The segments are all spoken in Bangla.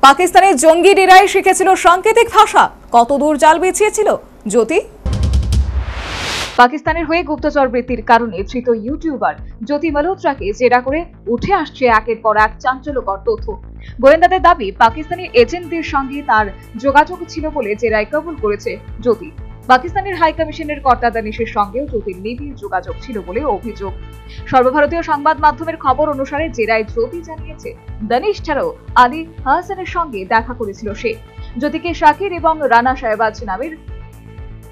পাকিস্তানের জঙ্গি ডেরায় শিখেছিল সাংকেতিক ভাষা, কতদূর জাল বিছিয়েছিল জ্যোতি। পাকিস্তানের হয়ে গুপ্তচর বৃত্তির কারণে ধৃত ইউটিউবার জ্যোতি মালহোত্রাকে জেরা করে উঠে আসছে একের পর এক চাঞ্চল্যকর তথ্য। গোয়েন্দাদের দাবি, পাকিস্তানি এজেন্টদের সঙ্গে তার যোগাযোগ ছিল বলে জেরায় কবুল করেছে জ্যোতি। পাকিস্তানের হাই কমিশনের কর্তা দানিশের সঙ্গেও জ্যোতির নিবিড় যোগাযোগ ছিল বলে অভিযোগ। সর্বভারতীয় সংবাদ মাধ্যমের খবর অনুসারে জেরায় জ্যোতি জানিয়েছে, দানিশ ছাড়াও আলী হাসানের সঙ্গে দেখা করেছিল সে। জ্যোতিকে শাকির এবং রানা শাহবাজ নামের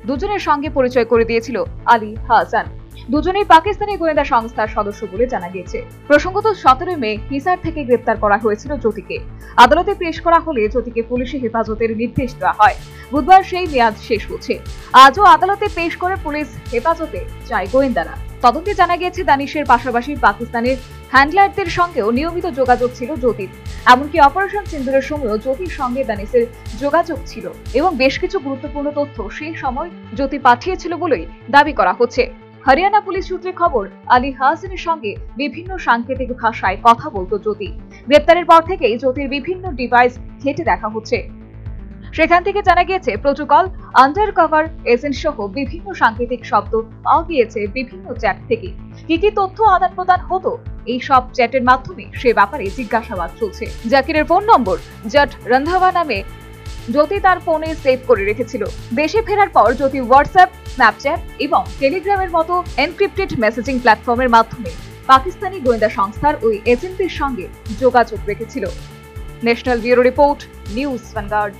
দুজনের সঙ্গে পরিচয় করে দিয়েছিল আলী হাসান। দুজনেই পাকিস্তানি গোয়েন্দা সংস্থার সদস্য বলে জানা গিয়েছে। প্রসঙ্গত 17 মে হিসার থেকে গ্রেপ্তার করা হয়েছিল জ্যোতিকে। আদালতে পেশ করা হলে জ্যোতিকে পুলিশি হেফাজতের নির্দেশ দেওয়া হয়। বুধবার সেই মেয়াদ শেষ হচ্ছে। আজও আদালতে পেশ করে পুলিশ হেফাজতে যায় গোয়েন্দারা। তদন্তে জানা গিয়েছে, দানিশের পাশাপাশি পাকিস্তানের হ্যান্ডলারদের সঙ্গেও নিয়মিত যোগাযোগ ছিল জ্যোতির। এমনকি অপারেশন সিন্দুরের সময়ও জ্যোতির সঙ্গে দানিশের যোগাযোগ ছিল এবং বেশ কিছু গুরুত্বপূর্ণ তথ্য সেই সময় জ্যোতি পাঠিয়েছিল বলেই দাবি করা হচ্ছে। হরিয়ানা পুলিশ সূত্রে খবর, আলী হাসানের সঙ্গে বিভিন্ন সাংকেতিক ভাষায় কথা বলতো জ্যোতি। গ্রেপ্তারের পর থেকেই জ্যোতির বিভিন্ন ডিভাইস ঘেঁটে দেখা হচ্ছে। সেখান থেকে জানা গিয়েছে, প্রোটোকল, আন্ডার কভার এজেন্ট সহ বিভিন্ন সাংকেতিক শব্দ পাওয়া গিয়েছে বিভিন্ন চ্যাট থেকে। কি কি তথ্য আদান প্রদান হতো এই সব চ্যাটের মাধ্যমে সে ব্যাপারে জিজ্ঞাসাবাদ চলছে। জাকিরের ফোন নম্বর জট রন্ধাওয়া নামে জ্যোতি তার ফোনে সেভ করে রেখেছিল। দেশে ফেরার পর জ্যোতি হোয়াটসঅ্যাপ, স্ন্যাপচ্যাট এবং টেলিগ্রামের মতো এনক্রিপ্টেড মেসেজিং প্ল্যাটফর্মের মাধ্যমে পাকিস্তানি গোয়েন্দা সংস্থার ওই এজেন্টদের সঙ্গে যোগাযোগ রেখেছিল। National bureau report, news vanguard.